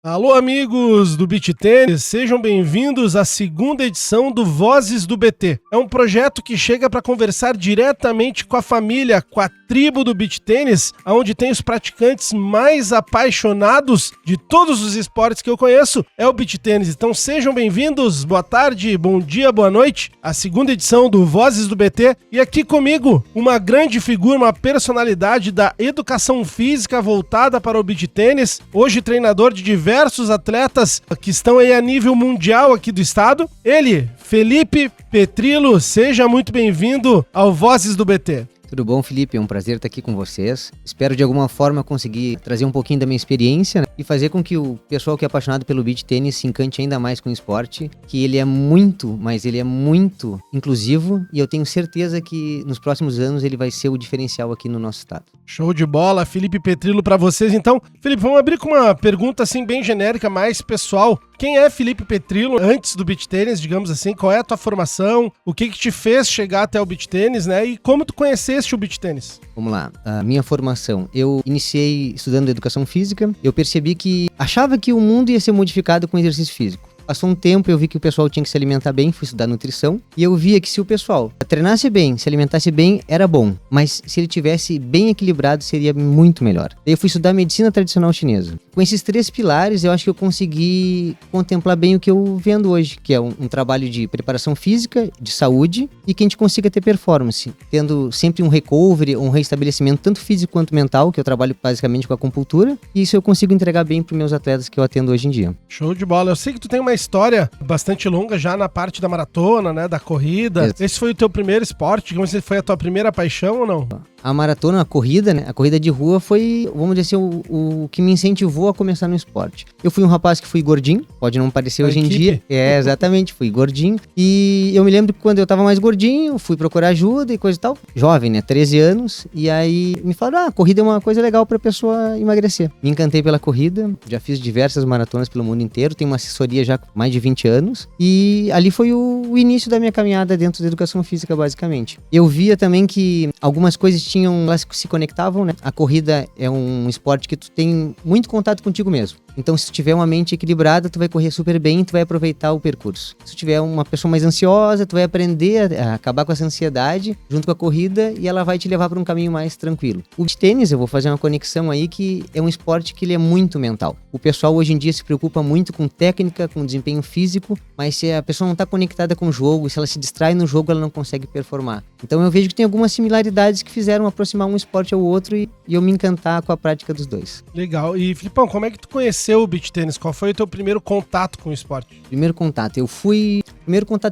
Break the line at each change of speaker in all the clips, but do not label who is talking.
Alô, amigos do Beach Tênis, sejam bem-vindos à segunda edição do Vozes do BT. É um projeto que chega para conversar diretamente com a família, com a tribo do Beach Tênis, onde tem os praticantes mais apaixonados de todos os esportes que eu conheço, é o Beach Tênis. Então sejam bem-vindos, boa tarde, bom dia, boa noite, à segunda edição do Vozes do BT. E aqui comigo, uma grande figura, uma personalidade da educação física voltada para o Beach Tênis, hoje treinador de diversos atletas que estão aí a nível mundial aqui do estado. Ele, Felipe Petrillo, seja muito bem-vindo ao Vozes do BT.
Tudo bom, Felipe? É um prazer estar aqui com vocês. Espero de alguma forma conseguir trazer um pouquinho da minha experiência, né? E fazer com que o pessoal que é apaixonado pelo beach tênis se encante ainda mais com o esporte, que ele é muito, mas ele é muito inclusivo e eu tenho certeza que nos próximos anos ele vai ser o diferencial aqui no nosso estado.
Show de bola, Felipe Petrillo para vocês. Então, Felipe, vamos abrir com uma pergunta assim bem genérica, mais pessoal. Quem é Felipe Petrillo antes do beach tênis, digamos assim? Qual é a tua formação? O que te fez chegar até o beach tênis, né? E como tu conheceste o beach tênis?
Vamos lá, a minha formação. Eu iniciei estudando educação física. Eu percebi que achava que o mundo ia ser modificado com exercício físico. Passou um tempo, eu vi que o pessoal tinha que se alimentar bem, fui estudar nutrição, e eu via que se o pessoal treinasse bem, se alimentasse bem, era bom, mas se ele tivesse bem equilibrado, seria muito melhor. Daí eu fui estudar medicina tradicional chinesa. Com esses três pilares, eu acho que eu consegui contemplar bem o que eu vendo hoje, que é um trabalho de preparação física, de saúde, e que a gente consiga ter performance, tendo sempre um recovery, um reestabelecimento tanto físico quanto mental, que eu trabalho basicamente com a acupuntura, e isso eu consigo entregar bem para os meus atletas que eu atendo hoje em dia.
Show de bola. Eu sei que tu tem uma história bastante longa já na parte da maratona, né, da corrida. Exato. Esse foi o teu primeiro esporte? Digamos assim, foi a tua primeira paixão ou não?
A maratona, a corrida, né? A corrida de rua foi, vamos dizer assim, o que me incentivou a começar no esporte. Eu fui um rapaz que fui gordinho, pode não parecer hoje em dia. Exatamente, fui gordinho. E eu me lembro que quando eu tava mais gordinho, fui procurar ajuda e coisa e tal. Jovem, né? 13 anos. E aí me falaram, a corrida é uma coisa legal pra pessoa emagrecer. Me encantei pela corrida, já fiz diversas maratonas pelo mundo inteiro, tenho uma assessoria já com mais de 20 anos. E ali foi o início da minha caminhada dentro da educação física, basicamente. Eu via também que algumas coisas elas se conectavam, né? A corrida é um esporte que tu tem muito contato contigo mesmo. Então, se tu tiver uma mente equilibrada, tu vai correr super bem e tu vai aproveitar o percurso. Se tu tiver uma pessoa mais ansiosa, tu vai aprender a acabar com essa ansiedade junto com a corrida e ela vai te levar para um caminho mais tranquilo. O beach tênis, eu vou fazer uma conexão aí, que é um esporte que ele é muito mental. O pessoal hoje em dia se preocupa muito com técnica, com desempenho físico, mas se a pessoa não está conectada com o jogo, se ela se distrai no jogo, ela não consegue performar. Então, eu vejo que tem algumas similaridades que fizeram aproximar um esporte ao outro e eu me encantar com a prática dos dois.
Legal. E, Filipão, como é que tu conheceu o beach tênis? Qual foi o teu primeiro contato com o esporte?
Primeiro contato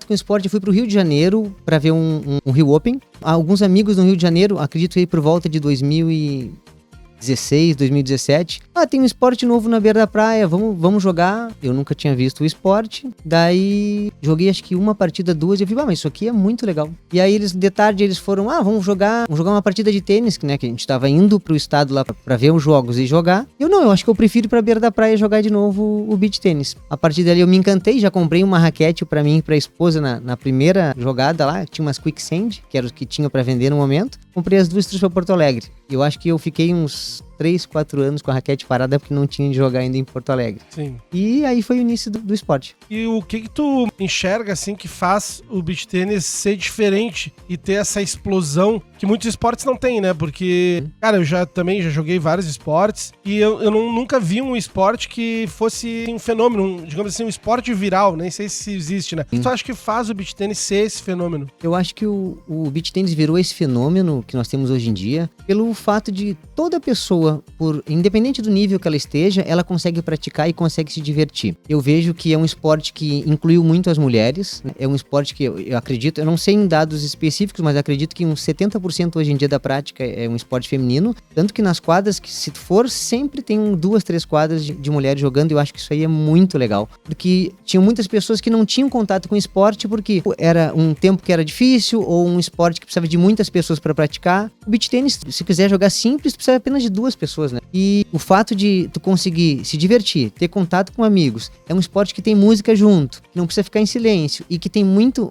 com o esporte, eu fui pro Rio de Janeiro para ver um Rio Open. Alguns amigos no Rio de Janeiro, acredito que por volta de 2016, 2017. Tem um esporte novo na beira da praia, vamos jogar. Eu nunca tinha visto o esporte. Daí joguei acho que uma partida, duas, e eu vi, mas isso aqui é muito legal. E aí de tarde eles foram, vamos jogar uma partida de tênis, né, que a gente tava indo pro estado lá pra ver os jogos e jogar. Eu acho que eu prefiro ir pra beira da praia jogar de novo o beach tênis. A partir dali eu me encantei, já comprei uma raquete pra mim e pra esposa na primeira jogada lá, tinha umas Quicksand, que era o que tinha pra vender no momento. Comprei as duas e trouxe pra Porto Alegre. Eu acho que eu fiquei uns 3, 4 anos com a raquete parada porque não tinha de jogar ainda em Porto Alegre.
Sim.
E aí foi o início do esporte.
E o que tu enxerga, assim, que faz o beach tênis ser diferente e ter essa explosão que muitos esportes não têm, né? Porque, cara, eu já joguei vários esportes e eu nunca vi um esporte que fosse um fenômeno, digamos assim, um esporte viral, nem sei se existe, né? O que tu acha que faz o beach tênis ser esse fenômeno?
Eu acho que o beach tênis virou esse fenômeno que nós temos hoje em dia pelo fato de toda pessoa, independente do nível que ela esteja, ela consegue praticar e consegue se divertir. Eu vejo que é um esporte que incluiu muito as mulheres, né? É um esporte que eu acredito, eu não sei em dados específicos, mas acredito que uns 70% hoje em dia da prática é um esporte feminino, tanto que nas quadras, que se for, sempre tem 2, 3 quadras de mulheres jogando. Eu acho que isso aí é muito legal, porque tinham muitas pessoas que não tinham contato com o esporte porque era um tempo que era difícil ou um esporte que precisava de muitas pessoas para praticar. O beach tênis, se quiser jogar simples, precisa apenas de 2 pessoas, né? E o fato de tu conseguir se divertir, ter contato com amigos, é um esporte que tem música junto, que não precisa ficar em silêncio e que tem muito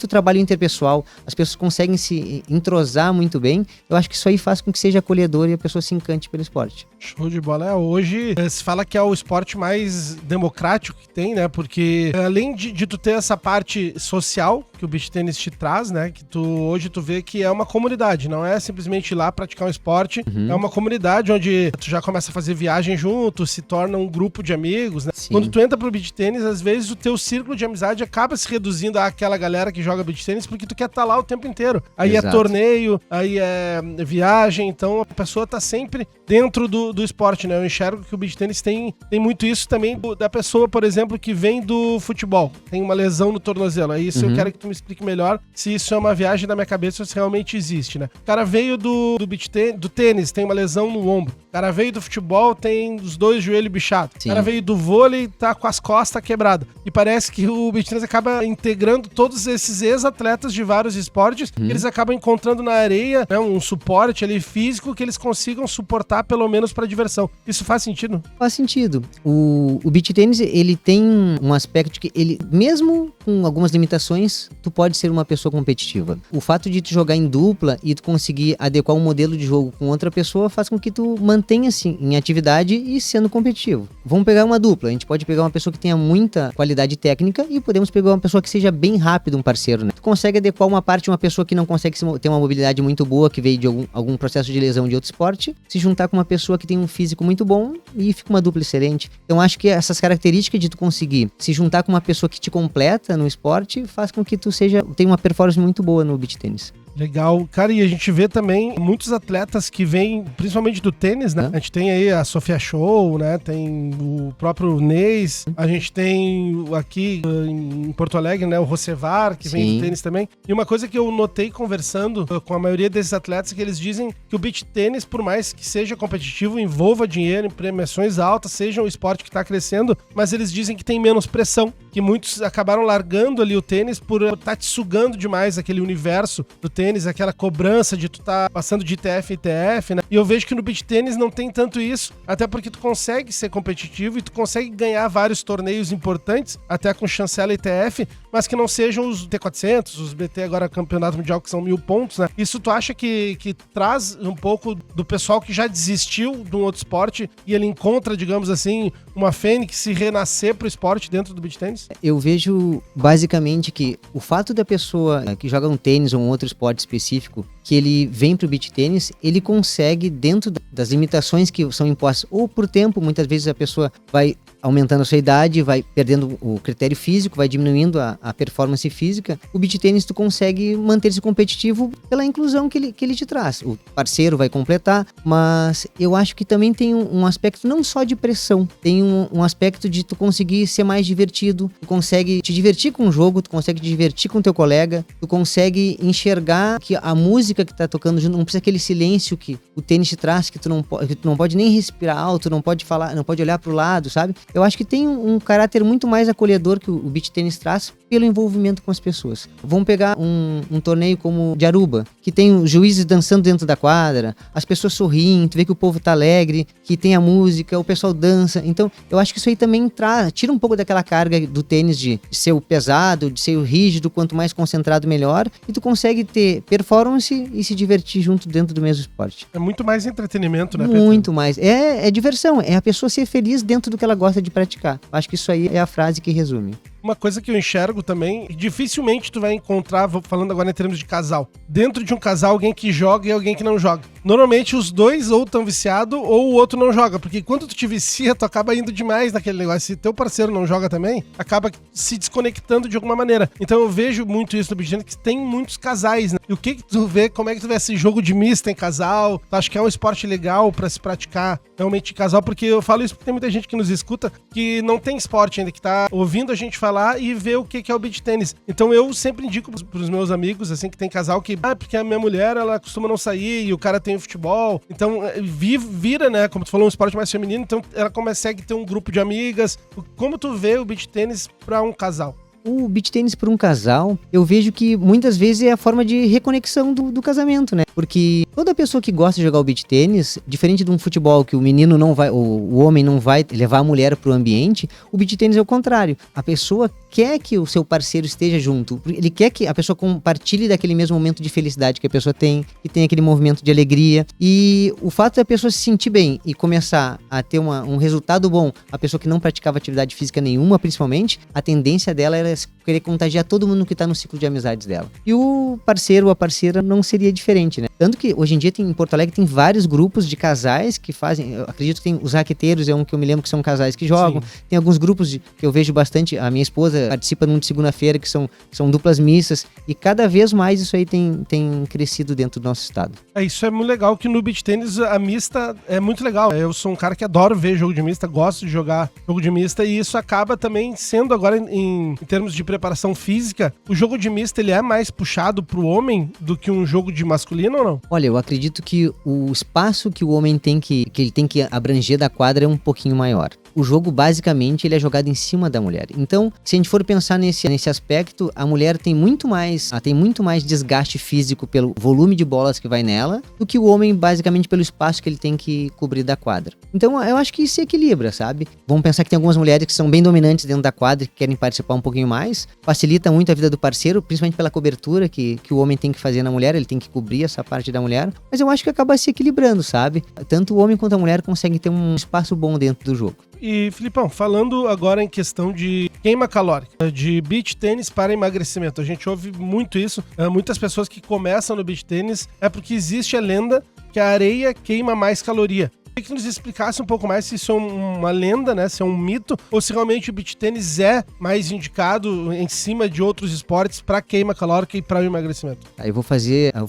trabalho interpessoal, as pessoas conseguem se entrosar muito bem. Eu acho que isso aí faz com que seja acolhedor e a pessoa se encante pelo esporte.
Show de bola. Hoje se fala que é o esporte mais democrático que tem, né? Porque além de tu ter essa parte social que o beach tênis te traz, né? Que hoje tu vê que é uma comunidade, não é simplesmente ir lá praticar um esporte, é uma comunidade onde tu já começa a fazer viagem junto, se torna um grupo de amigos, né?
Sim.
Quando tu entra pro beach tênis, às vezes o teu círculo de amizade acaba se reduzindo àquela galera que joga beach tênis porque tu quer estar lá o tempo inteiro. Aí
Exato.
É torneio, aí é viagem, então a pessoa tá sempre dentro do esporte, né? Eu enxergo que o beach tênis tem muito isso também da pessoa, por exemplo, que vem do futebol, tem uma lesão no tornozelo. Aí isso eu quero que tu me explique melhor se isso é uma viagem da minha cabeça ou se realmente existe, né? O cara veio do beach tênis, do tênis, tem uma lesão no ombro. O cara veio do futebol, tem os 2 joelhos bichados. O cara veio do vôlei, tá com as costas quebradas. E parece que o beach tênis acaba integrando todos esses ex-atletas de vários esportes, que eles acabam encontrando na areia, né, um suporte ali físico que eles consigam suportar pelo menos pra diversão. Isso faz sentido?
Faz sentido. O beach tênis, ele tem um aspecto que ele, mesmo com algumas limitações, tu pode ser uma pessoa competitiva. O fato de tu jogar em dupla e tu conseguir adequar um modelo de jogo com outra pessoa faz com que tu mantenha-se em atividade e sendo competitivo. Vamos pegar uma dupla. A gente pode pegar uma pessoa que tenha muita qualidade técnica e podemos pegar uma pessoa que seja bem rápido, um parceiro, né? Tu consegue adequar uma parte de uma pessoa que não consegue ter uma mobilidade muito boa, que veio de algum processo de lesão de outro esporte, se juntar com uma pessoa que tem um físico muito bom e fica uma dupla excelente. Então acho que essas características de tu conseguir se juntar com uma pessoa que te completa no esporte faz com que tu tenha uma performance muito boa no beach tênis.
Legal. Cara, e a gente vê também muitos atletas que vêm, principalmente do tênis, né? A gente tem aí a Sofia Show, né? Tem o próprio Neis. A gente tem aqui em Porto Alegre, né? O Rocevar, que vem do tênis também. E uma coisa que eu notei conversando com a maioria desses atletas é que eles dizem que o beach tênis, por mais que seja competitivo, envolva dinheiro em premiações altas, seja um esporte que tá crescendo, mas eles dizem que tem menos pressão, que muitos acabaram largando ali o tênis por estar te sugando demais aquele universo do tênis, aquela cobrança de tu tá passando de ITF em ITF, né? E eu vejo que no beach tênis não tem tanto isso, até porque tu consegue ser competitivo e tu consegue ganhar vários torneios importantes, até com chancela ITF, mas que não sejam os T400, os BT agora campeonato mundial, que são 1000 pontos, né? Isso tu acha que traz um pouco do pessoal que já desistiu de um outro esporte e ele encontra, digamos assim, uma fênix se renascer pro esporte dentro do beach tênis?
Eu vejo basicamente que o fato da pessoa que joga um tênis ou um outro esporte específico, que ele vem pro beach tênis, ele consegue, dentro das limitações que são impostas, ou por tempo, muitas vezes a pessoa vai aumentando a sua idade, vai perdendo o critério físico, vai diminuindo a performance física. O beach tênis tu consegue manter-se competitivo pela inclusão que ele te traz. O parceiro vai completar, mas eu acho que também tem um aspecto não só de pressão, tem um aspecto de tu conseguir ser mais divertido, tu consegue te divertir com o jogo, tu consegue te divertir com o teu colega, tu consegue enxergar que a música que tá tocando junto, não precisa aquele silêncio que o tênis te traz, que tu não pode nem respirar alto, não pode falar, não pode olhar pro lado, sabe? Eu acho que tem um caráter muito mais acolhedor que o beach tênis traz pelo envolvimento com as pessoas. Vamos pegar um torneio como o de Aruba, que tem os juízes dançando dentro da quadra, as pessoas sorriem, tu vê que o povo tá alegre, que tem a música, o pessoal dança. Então, eu acho que isso aí também tira um pouco daquela carga do tênis de ser o pesado, de ser o rígido, quanto mais concentrado, melhor, e tu consegue ter performance e se divertir junto dentro do mesmo esporte.
É muito mais entretenimento, né, Pedro?
Muito mais. É diversão, é a pessoa ser feliz dentro do que ela gosta de praticar. Acho que isso aí é a frase que resume.
Uma coisa que eu enxergo também, dificilmente tu vai encontrar, falando agora em termos de casal, dentro de um casal alguém que joga e alguém que não joga. Normalmente os dois ou estão viciados ou o outro não joga, porque quando tu te vicia, tu acaba indo demais naquele negócio. Se teu parceiro não joga também, acaba se desconectando de alguma maneira. Então eu vejo muito isso no beach tênis, que tem muitos casais, né? E o que tu vê, como é que tu vê esse jogo de mista em casal? Tu acha que é um esporte legal pra se praticar realmente em casal? Porque eu falo isso porque tem muita gente que nos escuta que não tem esporte ainda, que tá ouvindo a gente falar e ver o que é o beach tênis. Então eu sempre indico pros meus amigos, assim, que tem casal, que porque a minha mulher, ela costuma não sair e o cara tem o futebol. Então vira, né, como tu falou, um esporte mais feminino, então ela consegue ter um grupo de amigas. Como tu vê o beach tênis pra um casal?
O beach tênis para um casal, eu vejo que muitas vezes é a forma de reconexão do casamento, né? Porque toda pessoa que gosta de jogar o beach tênis, diferente de um futebol que o menino não vai, o homem não vai levar a mulher pro ambiente, o beach tênis é o contrário. A pessoa quer que o seu parceiro esteja junto. Ele quer que a pessoa compartilhe daquele mesmo momento de felicidade que a pessoa tem, que tem aquele movimento de alegria. E o fato da pessoa se sentir bem e começar a ter um resultado bom, a pessoa que não praticava atividade física nenhuma, principalmente, a tendência dela era querer contagiar todo mundo que tá no ciclo de amizades dela. E o parceiro ou a parceira não seria diferente, né? Tanto que hoje em dia em Porto Alegre tem vários grupos de casais que fazem, eu acredito que tem os raqueteiros, é um que eu me lembro que são casais que jogam. Sim. Tem alguns grupos que eu vejo bastante, a minha esposa participa num de segunda-feira que são duplas missas, e cada vez mais isso aí tem crescido dentro do nosso estado.
Isso é muito legal, que no beach tênis a mista é muito legal. Eu sou um cara que adoro ver jogo de mista, gosto de jogar jogo de mista, e isso acaba também sendo agora em termos de preparação física, o jogo de mista ele é mais puxado pro homem do que um jogo de masculino ou não?
Olha, eu acredito que o espaço que o homem tem que ele tem que abranger da quadra é um pouquinho maior. O jogo, basicamente, ele é jogado em cima da mulher. Então, se a gente for pensar nesse aspecto, a mulher tem muito mais desgaste físico pelo volume de bolas que vai nela, do que o homem, basicamente, pelo espaço que ele tem que cobrir da quadra. Então, eu acho que isso se equilibra, sabe? Vamos pensar que tem algumas mulheres que são bem dominantes dentro da quadra e que querem participar um pouquinho mais. Facilita muito a vida do parceiro, principalmente pela cobertura que o homem tem que fazer na mulher, ele tem que cobrir essa parte da mulher. Mas eu acho que acaba se equilibrando, sabe? Tanto o homem quanto a mulher conseguem ter um espaço bom dentro do jogo.
E, Filipão, falando agora em questão de queima calórica, de beach tênis para emagrecimento, a gente ouve muito isso, muitas pessoas que começam no beach tênis é porque existe a lenda que a areia queima mais caloria. Eu queria que nos explicasse um pouco mais se isso é uma lenda, né, se é um mito, ou se realmente o beach tênis é mais indicado em cima de outros esportes para queima calórica e para o emagrecimento.
Eu vou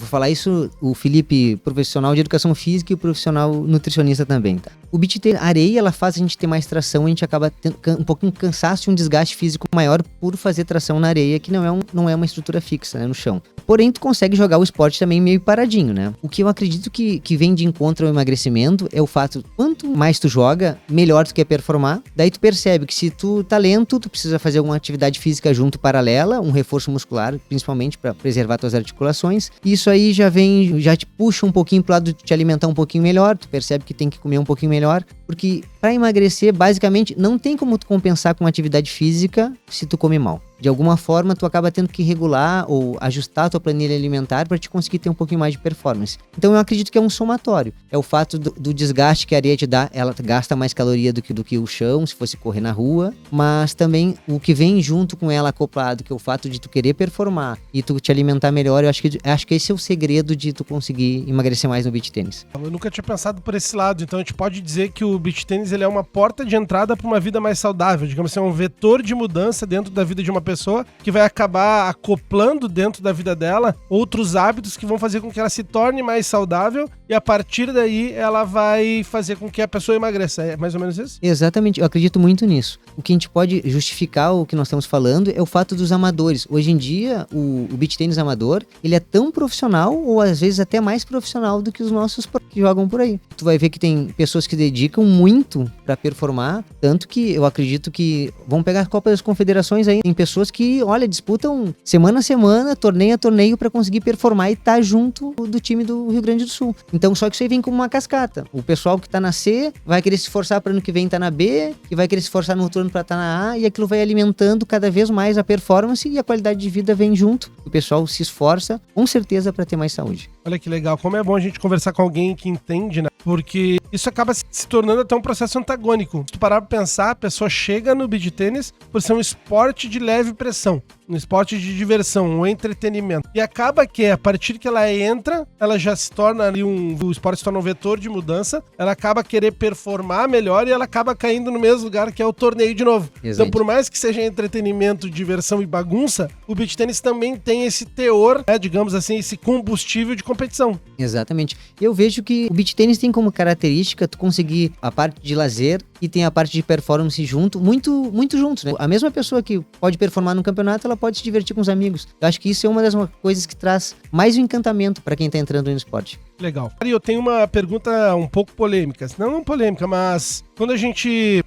falar isso, o Felipe, profissional de educação física, e o profissional nutricionista também, tá? O beach tênis, a areia, ela faz a gente ter mais tração, a gente acaba tendo um pouquinho de cansaço e um desgaste físico maior por fazer tração na areia, que não é uma estrutura fixa, né, no chão. Porém, tu consegue jogar o esporte também meio paradinho, né? O que eu acredito que vem de encontro ao emagrecimento é o fato, quanto mais tu joga, melhor tu quer performar. Daí tu percebe que se tu tá lento, tu precisa fazer alguma atividade física junto paralela, um reforço muscular, principalmente para preservar tuas articulações. E isso aí já te puxa um pouquinho pro lado de te alimentar um pouquinho melhor, tu percebe que tem que comer um pouquinho melhor, porque para emagrecer, basicamente, não tem como tu compensar com atividade física se tu come mal. De alguma forma, tu acaba tendo que regular ou ajustar a tua planilha alimentar para te conseguir ter um pouquinho mais de performance. Então, eu acredito que é um somatório. É o fato do desgaste que a areia te dá, ela gasta mais caloria do que o chão, se fosse correr na rua, mas também o que vem junto com ela acoplado, que é o fato de tu querer performar e tu te alimentar melhor, eu acho que esse é o segredo de tu conseguir emagrecer mais no beach tênis.
Eu nunca tinha pensado por esse lado, então a gente pode dizer que o beach tênis ele é uma porta de entrada para uma vida mais saudável, digamos assim, é um vetor de mudança dentro da vida de uma pessoa que vai acabar acoplando dentro da vida dela outros hábitos que vão fazer com que ela se torne mais saudável e a partir daí ela vai fazer com que a pessoa emagreça. É mais ou menos isso?
Exatamente, eu acredito muito nisso. O que a gente pode justificar o que nós estamos falando é o fato dos amadores. Hoje em dia, o beach tênis amador, ele é tão profissional ou às vezes até mais profissional do que os nossos que jogam por aí. Tu vai ver que tem pessoas que dedicam muito para performar, tanto que eu acredito que vão pegar a Copa das Confederações aí, tem pessoas que, olha, disputam semana a semana, torneio a torneio para conseguir performar e estar junto do time do Rio Grande do Sul. Então, só que isso aí vem como uma cascata. O pessoal que tá na C vai querer se esforçar para ano que vem estar na B, que vai querer se esforçar no outro ano para estar na A, e aquilo vai alimentando cada vez mais a performance e a qualidade de vida vem junto. O pessoal se esforça, com certeza, para ter mais saúde.
Olha que legal, como é bom a gente conversar com alguém que entende, né? Porque isso acaba se tornando até um processo antagônico. Se tu parar pra pensar, a pessoa chega no beach tênis por ser um esporte de leve pressão, um esporte de diversão, um entretenimento. E acaba que, a partir que ela entra, ela já se torna ali o esporte se torna um vetor de mudança, ela acaba querer performar melhor e ela acaba caindo no mesmo lugar que é o torneio de novo. Exato. Então, por mais que seja entretenimento, diversão e bagunça, o beach tênis também tem esse teor, digamos assim, esse combustível de competição.
Exatamente. Eu vejo que o beach tênis tem como característica tu conseguir a parte de lazer e tem a parte de performance junto, muito, muito juntos, né? A mesma pessoa que pode performar no campeonato, ela pode se divertir com os amigos. Eu acho que isso é uma das coisas que traz mais o encantamento para quem tá entrando no esporte.
Legal. E eu tenho uma pergunta um pouco polêmica. Não polêmica, mas quando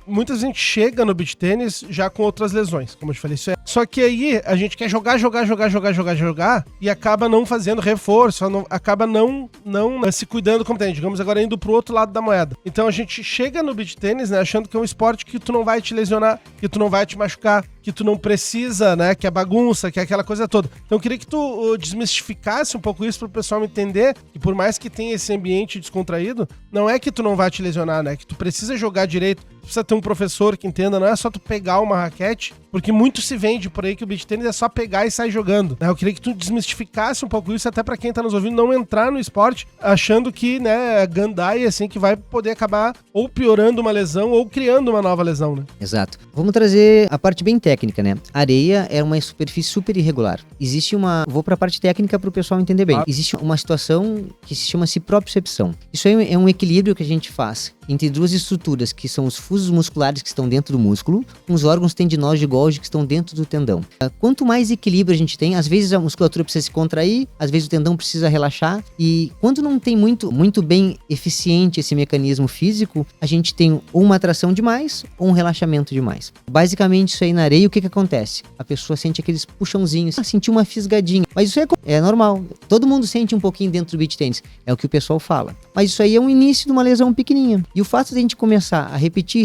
muita gente chega no beach tênis já com outras lesões, como eu te falei. Só que aí a gente quer jogar e acaba não fazendo reforço, acaba não se cuidando como tem, digamos, agora indo pro outro lado da moeda. Então a gente chega no beach tênis, né, achando que é um esporte que tu não vai te lesionar, que tu não vai te machucar, que tu não precisa, né, que é bagunça, que é aquela coisa toda. Então eu queria que tu desmistificasse um pouco isso pro pessoal entender que por mais que tenha esse ambiente descontraído, não é que tu não vai te lesionar, né, que tu precisa jogar direito, precisa ter um professor que entenda, não é só tu pegar uma raquete, porque muito se vende por aí que o beach tênis é só pegar e sair jogando. Eu queria que tu desmistificasse um pouco isso, até pra quem tá nos ouvindo não entrar no esporte achando que, né, gandaia, assim, que vai poder acabar ou piorando uma lesão ou criando uma nova lesão, né?
Exato. Vamos trazer a parte bem técnica, né? A areia é uma superfície super irregular. Vou pra parte técnica pro pessoal entender bem. Existe uma situação que se chama-se propriocepção. Isso aí é um equilíbrio que a gente faz entre duas estruturas, que são os fusos musculares que estão dentro do músculo, com os órgãos tendinosos de Golgi que estão dentro do tendão. Quanto mais equilíbrio a gente tem, às vezes a musculatura precisa se contrair, às vezes o tendão precisa relaxar, e quando não tem muito bem eficiente esse mecanismo físico, a gente tem ou uma atração demais ou um relaxamento demais. Basicamente isso aí na areia, o que acontece? A pessoa sente aqueles puxãozinhos, sentiu uma fisgadinha, mas isso é normal, todo mundo sente um pouquinho dentro do beach tennis, é o que o pessoal fala, mas isso aí é um início de uma lesão pequenininha, e o fato de a gente começar a repetir,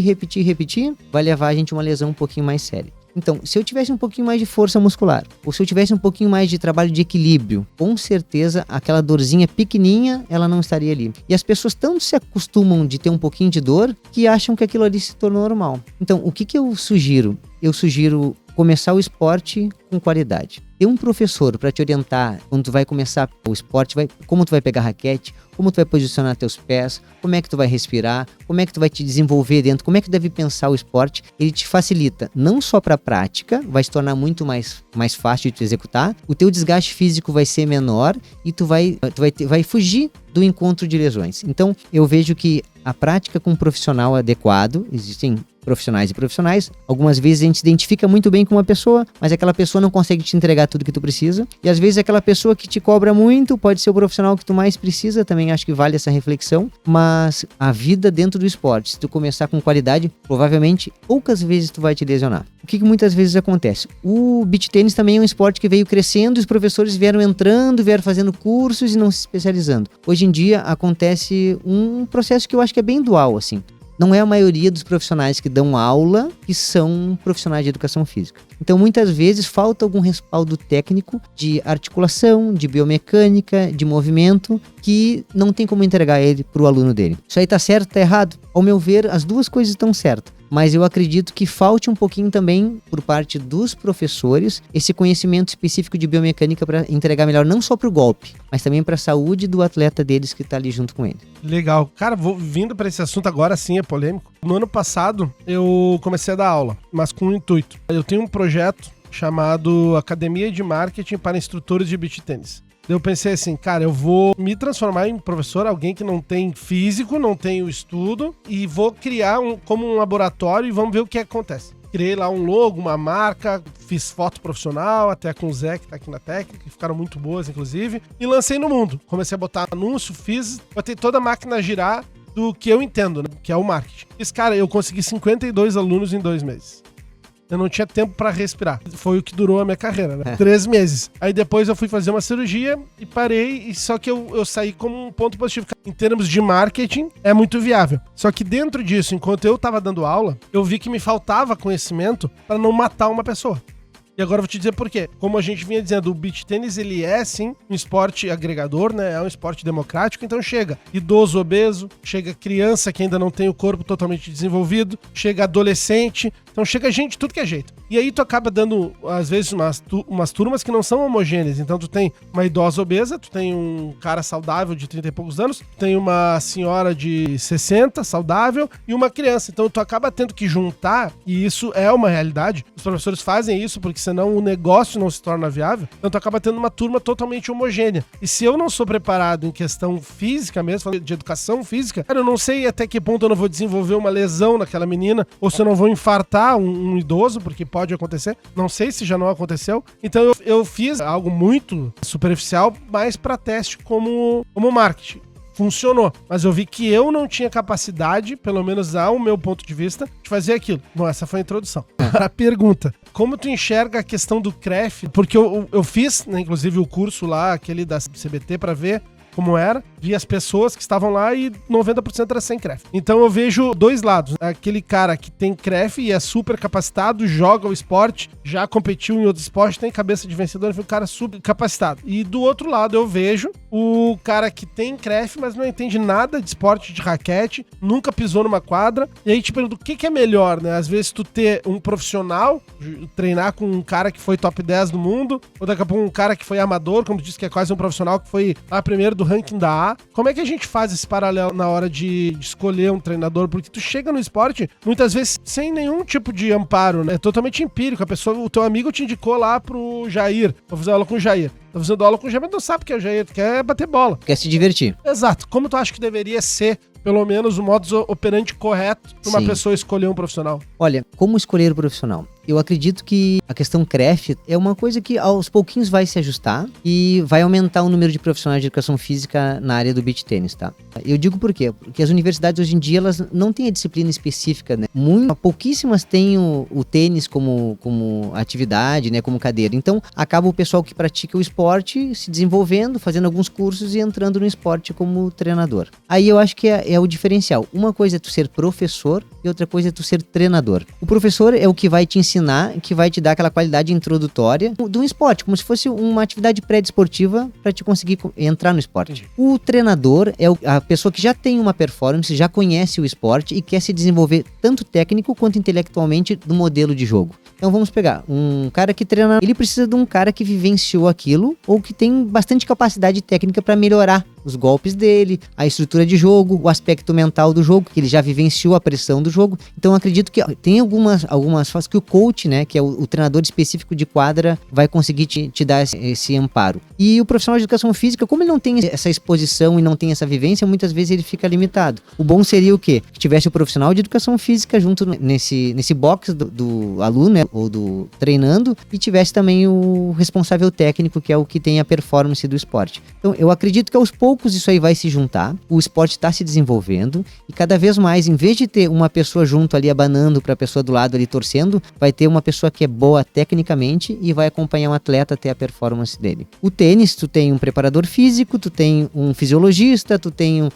vai levar a gente a uma lesão um pouquinho mais séria. Então, se eu tivesse um pouquinho mais de força muscular, ou se eu tivesse um pouquinho mais de trabalho de equilíbrio, com certeza aquela dorzinha pequenininha, ela não estaria ali. E as pessoas tanto se acostumam de ter um pouquinho de dor, que acham que aquilo ali se tornou normal. Então, o que eu sugiro? Eu sugiro começar o esporte com qualidade. Ter um professor para te orientar quando tu vai começar o esporte, como tu vai pegar raquete, como tu vai posicionar teus pés, como é que tu vai respirar, como é que tu vai te desenvolver dentro, como é que tu deve pensar o esporte. Ele te facilita não só para a prática, vai se tornar muito mais fácil de tu executar, o teu desgaste físico vai ser menor e tu vai fugir do encontro de lesões. Então, eu vejo que a prática com um profissional adequado, existem profissionais e profissionais, algumas vezes a gente se identifica muito bem com uma pessoa, mas aquela pessoa não consegue te entregar tudo que tu precisa, e às vezes aquela pessoa que te cobra muito pode ser o profissional que tu mais precisa, também acho que vale essa reflexão, mas a vida dentro do esporte, se tu começar com qualidade, provavelmente poucas vezes tu vai te lesionar. O que muitas vezes acontece? O beach tênis também é um esporte que veio crescendo, e os professores vieram entrando, vieram fazendo cursos e não se especializando. Hoje em dia acontece um processo que eu acho que é bem dual, assim. Não é a maioria dos profissionais que dão aula que são profissionais de educação física. Então, muitas vezes, falta algum respaldo técnico de articulação, de biomecânica, de movimento, que não tem como entregar ele para o aluno dele. Isso aí tá certo, tá errado? Ao meu ver, as duas coisas estão certas. Mas eu acredito que falte um pouquinho também, por parte dos professores, esse conhecimento específico de biomecânica para entregar melhor, não só para o golpe, mas também para a saúde do atleta deles que está ali junto com ele.
Legal. Cara, vindo para esse assunto agora sim, é polêmico. No ano passado, eu comecei a dar aula, mas com um intuito. Eu tenho um projeto chamado Academia de Marketing para Instrutores de Beach Tênis. Eu pensei assim, cara, eu vou me transformar em professor, alguém que não tem físico, não tem o estudo, e vou criar como um laboratório e vamos ver o que acontece. Criei lá um logo, uma marca, fiz foto profissional, até com o Zé, que tá aqui na técnica, que ficaram muito boas, inclusive, e lancei no mundo. Comecei a botar anúncio, botei toda a máquina a girar do que eu entendo, né, que é o marketing. Esse cara, eu consegui 52 alunos em 2 meses. Eu não tinha tempo pra respirar. Foi o que durou a minha carreira, né? 3 meses. Aí depois eu fui fazer uma cirurgia e parei, só que eu saí como um ponto positivo. Em termos de marketing, é muito viável. Só que dentro disso, enquanto eu tava dando aula, eu vi que me faltava conhecimento pra não matar uma pessoa. E agora eu vou te dizer por quê. Como a gente vinha dizendo, o beach tênis, ele é, sim, um esporte agregador, né? É um esporte democrático, então chega idoso obeso, chega criança que ainda não tem o corpo totalmente desenvolvido, chega adolescente, então chega gente, tudo que é jeito. E aí tu acaba dando, às vezes, umas turmas que não são homogêneas. Então tu tem uma idosa obesa, tu tem um cara saudável de 30 e poucos anos, tu tem uma senhora de 60, saudável, e uma criança. Então tu acaba tendo que juntar, e isso é uma realidade. Os professores fazem isso porque senão o negócio não se torna viável. Então tu acaba tendo uma turma totalmente homogênea. E se eu não sou preparado em questão física mesmo, de educação física, cara, eu não sei até que ponto eu não vou desenvolver uma lesão naquela menina, ou se eu não vou infartar um idoso, porque pode acontecer. Não sei se já não aconteceu. Então eu fiz algo muito superficial, mais para teste como marketing. funcionou. Mas eu vi que eu não tinha capacidade, pelo menos ao meu ponto de vista, de fazer aquilo. Bom, essa foi a introdução. A pergunta, como tu enxerga a questão do CREF? Porque eu fiz, né, inclusive, o curso lá, aquele da CBT, pra ver como era, vi as pessoas que estavam lá e 90% era sem CREF. Então eu vejo dois lados. Aquele cara que tem CREF e é super capacitado, joga o esporte, já competiu em outro esporte, tem cabeça de vencedor, é um cara super capacitado. E do outro lado eu vejo o cara que tem CREF, mas não entende nada de esporte de raquete, nunca pisou numa quadra, e aí te pergunto, o que é melhor, né? Às vezes tu ter um profissional, treinar com um cara que foi top 10 do mundo, ou daqui a pouco um cara que foi amador, como tu disse, que é quase um profissional que foi lá primeiro do ranking da A. Como é que a gente faz esse paralelo na hora de escolher um treinador? Porque tu chega no esporte, muitas vezes, sem nenhum tipo de amparo, né? É totalmente empírico. A pessoa, o teu amigo te indicou lá pro Jair. Vou fazer aula com o Jair. Tá fazendo aula com o Jair, mas não sabe o que é o Jair. Tu quer bater bola.
Quer se divertir.
Exato. Como tu acha que deveria ser, pelo menos, o modus operandi correto pra uma pessoa escolher um profissional?
Olha, como escolher o profissional? Eu acredito que a questão CREF é uma coisa que aos pouquinhos vai se ajustar e vai aumentar o número de profissionais de educação física na área do beach tênis, tá? Eu digo por quê? Porque as universidades hoje em dia, elas não têm a disciplina específica, né? Pouquíssimas têm o tênis como atividade, né? Como cadeira. Então, acaba o pessoal que pratica o esporte se desenvolvendo, fazendo alguns cursos e entrando no esporte como treinador. Aí eu acho que é o diferencial. Uma coisa é tu ser professor e outra coisa é tu ser treinador. O professor é o que vai te ensinar, que vai te dar aquela qualidade introdutória de um esporte, como se fosse uma atividade pré-desportiva para te conseguir entrar no esporte. O treinador é a pessoa que já tem uma performance, já conhece o esporte e quer se desenvolver tanto técnico quanto intelectualmente do modelo de jogo. Então vamos pegar um cara que treina, ele precisa de um cara que vivenciou aquilo ou que tem bastante capacidade técnica para melhorar os golpes dele, a estrutura de jogo, o aspecto mental do jogo, que ele já vivenciou a pressão do jogo. Então acredito que tem algumas fases que o coach, né, que é o treinador específico de quadra, vai conseguir te dar esse amparo. E o profissional de educação física, como ele não tem essa exposição e não tem essa vivência, muitas vezes ele fica limitado. O bom seria o quê? Que tivesse o profissional de educação física junto nesse box do aluno, né, ou do treinando, e tivesse também o responsável técnico, que é o que tem a performance do esporte. Então eu acredito que aos poucos isso aí vai se juntar, o esporte está se desenvolvendo e cada vez mais, em vez de ter uma pessoa junto ali abanando para a pessoa do lado ali torcendo, vai ter uma pessoa que é boa tecnicamente e vai acompanhar um atleta até a performance dele. O tênis, tu tem um preparador físico, tu tem um fisiologista, tu tem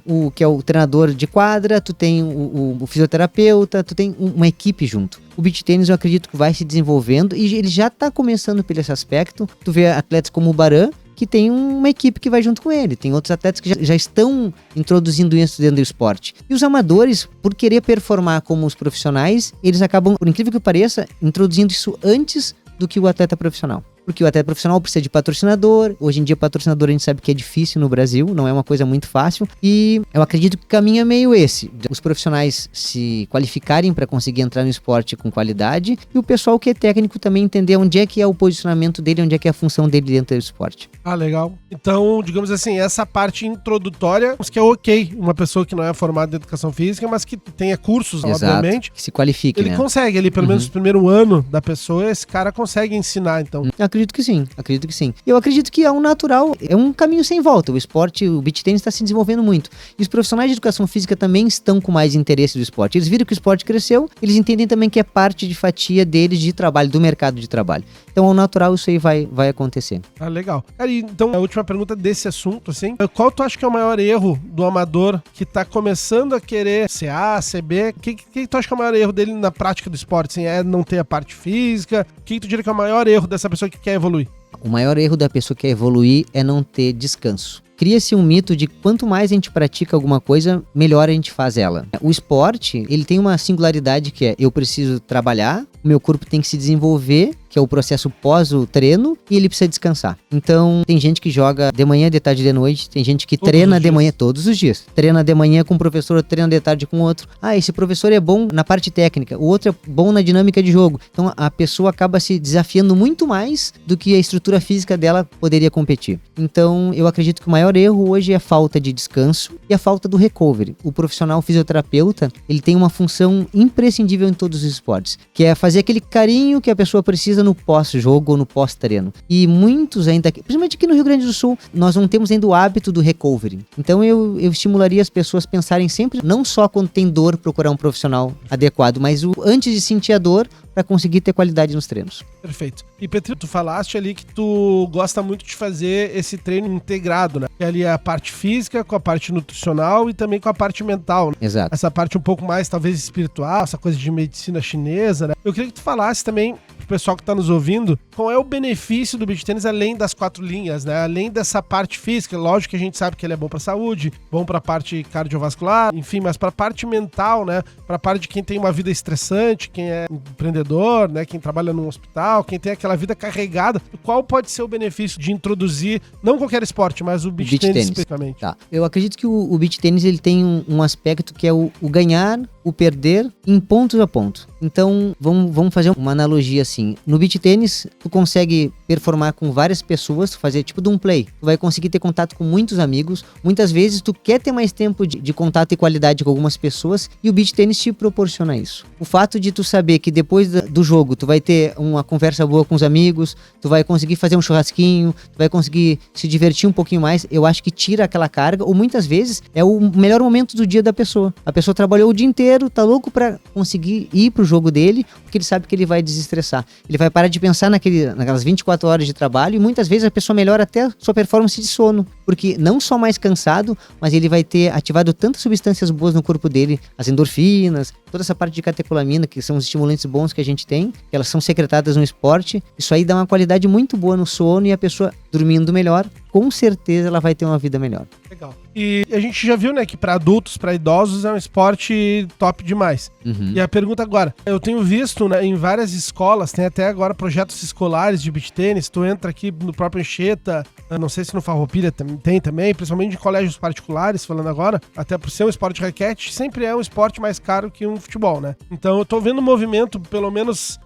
o que é o treinador de quadra, tu tem o fisioterapeuta, tu tem uma equipe junto. O beach tênis eu acredito que vai se desenvolvendo e ele já está começando por esse aspecto. Tu vê atletas como o Baran, que tem uma equipe que vai junto com ele. Tem outros atletas que já estão introduzindo isso dentro do esporte. E os amadores, por querer performar como os profissionais, eles acabam, por incrível que pareça, introduzindo isso antes do que o atleta profissional. Porque o atleta profissional precisa de patrocinador. Hoje em dia, patrocinador a gente sabe que é difícil no Brasil, não é uma coisa muito fácil. E eu acredito que o caminho é meio esse. Os profissionais se qualificarem para conseguir entrar no esporte com qualidade e o pessoal que é técnico também entender onde é que é o posicionamento dele, onde é que é a função dele dentro do esporte.
Ah, legal. Então, digamos assim, essa parte introdutória, que é ok, uma pessoa que não é formada em educação física, mas que tenha cursos, obviamente.
Que se qualifique,
ele consegue, ele pelo menos no primeiro ano da pessoa, esse cara consegue ensinar, então.
Acredito que sim. Eu acredito que é um natural, é um caminho sem volta. O esporte, o beach tennis está se desenvolvendo muito. E os profissionais de educação física também estão com mais interesse do esporte. Eles viram que o esporte cresceu, eles entendem também que é parte de fatia deles de trabalho, do mercado de trabalho. Então, ao natural, isso aí vai acontecer.
Ah, legal. Cara, então, a última pergunta desse assunto, assim, qual tu acha que é o maior erro do amador que tá começando a querer ser A, ser B? O que tu acha que é o maior erro dele na prática do esporte? Assim, é não ter a parte física? O que tu diria que é o maior erro dessa pessoa que quer evoluir?
O maior erro da pessoa que quer evoluir é não ter descanso. Cria-se um mito de quanto mais a gente pratica alguma coisa, melhor a gente faz ela. O esporte, ele tem uma singularidade que é, eu preciso trabalhar, o meu corpo tem que se desenvolver, que é o processo pós o treino, e ele precisa descansar. Então, tem gente que joga de manhã, de tarde, de noite, tem gente que treina de manhã todos os dias. Treina de manhã com um professor, treina de tarde com outro. Ah, esse professor é bom na parte técnica, o outro é bom na dinâmica de jogo. Então, a pessoa acaba se desafiando muito mais do que a estrutura física dela poderia competir. Então, eu acredito que o maior erro hoje é a falta de descanso e a falta do recovery. O profissional fisioterapeuta, ele tem uma função imprescindível em todos os esportes, que é fazer fazer aquele carinho que a pessoa precisa no pós-jogo ou no pós-treino. E muitos ainda, principalmente aqui no Rio Grande do Sul, nós não temos ainda o hábito do recovery. Então eu estimularia as pessoas a pensarem sempre, não só quando tem dor, procurar um profissional adequado, mas antes de sentir a dor, para conseguir ter qualidade nos treinos.
Perfeito. E Petri, tu falaste ali que tu gosta muito de fazer esse treino integrado, né? Que ali é a parte física com a parte nutricional e também com a parte mental, né?
Exato.
Essa parte um pouco mais, talvez, espiritual, essa coisa de medicina chinesa, né? Eu queria que tu falasse também pro pessoal que tá nos ouvindo, qual é o benefício do beach tênis além das 4 linhas, né? Além dessa parte física, lógico que a gente sabe que ele é bom pra saúde, bom pra parte cardiovascular, enfim, mas pra parte mental, né? Pra parte de quem tem uma vida estressante, quem é empreendedor, né? Quem trabalha num hospital, quem tem aquela vida carregada, qual pode ser o benefício de introduzir, não qualquer esporte, mas o beach tênis especificamente?
Tá. Eu acredito que o beach tênis ele tem um aspecto que é o ganhar, o perder em pontos a ponto. Então, vamos fazer uma analogia assim. No beach tênis, tu consegue performar com várias pessoas, tu fazer tipo de um play. Tu vai conseguir ter contato com muitos amigos. Muitas vezes, tu quer ter mais tempo de contato e qualidade com algumas pessoas e o beach tênis te proporciona isso. O fato de tu saber que depois do jogo, tu vai ter uma conversa boa com os amigos, tu vai conseguir fazer um churrasquinho, tu vai conseguir se divertir um pouquinho mais, eu acho que tira aquela carga, ou muitas vezes é o melhor momento do dia da pessoa. A pessoa trabalhou o dia inteiro, tá louco pra conseguir ir pro jogo dele, porque ele sabe que ele vai desestressar. Ele vai parar de pensar naquelas 24 horas de trabalho e muitas vezes a pessoa melhora até sua performance de sono, porque não só mais cansado, mas ele vai ter ativado tantas substâncias boas no corpo dele, as endorfinas, toda essa parte de catecolamina, que são os estimulantes bons que a gente tem, que elas são secretadas no esporte. Isso aí dá uma qualidade muito boa no sono e a pessoa dormindo melhor, com certeza ela vai ter uma vida melhor.
Legal. E a gente já viu, né, que para adultos, para idosos é um esporte top demais.
Uhum.
E a pergunta agora, eu tenho visto, né, em várias escolas, tem até agora projetos escolares de beach tênis, tu entra aqui no próprio Anchieta, não sei se no Farroupilha tem também, principalmente em colégios particulares, falando agora, até por ser um esporte de raquete, sempre é um esporte mais caro que um futebol, né? Então eu tô vendo um movimento, pelo menos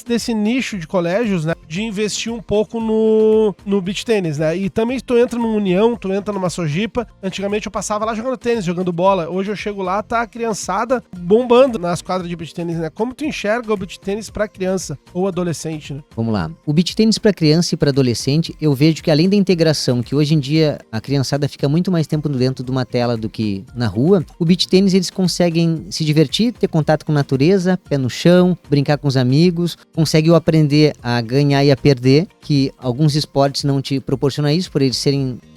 desse nicho de colégios, né, de investir um pouco no beach tênis, né, e também tu entra numa União, tu entra numa Sojipa, antigamente eu passava lá jogando tênis, jogando bola, hoje eu chego lá, tá a criançada bombando nas quadras de beach tênis, né, como tu enxerga o beach tênis pra criança ou adolescente, né?
Vamos lá, o beach tênis pra criança e pra adolescente, eu vejo que além da integração, que hoje em dia a criançada fica muito mais tempo dentro de uma tela do que na rua, o beach tênis eles conseguem se divertir, ter contato com a natureza, pé no chão, brincar com os amigos, consegue aprender a ganhar e a perder, que alguns esportes não te proporcionam isso, por eles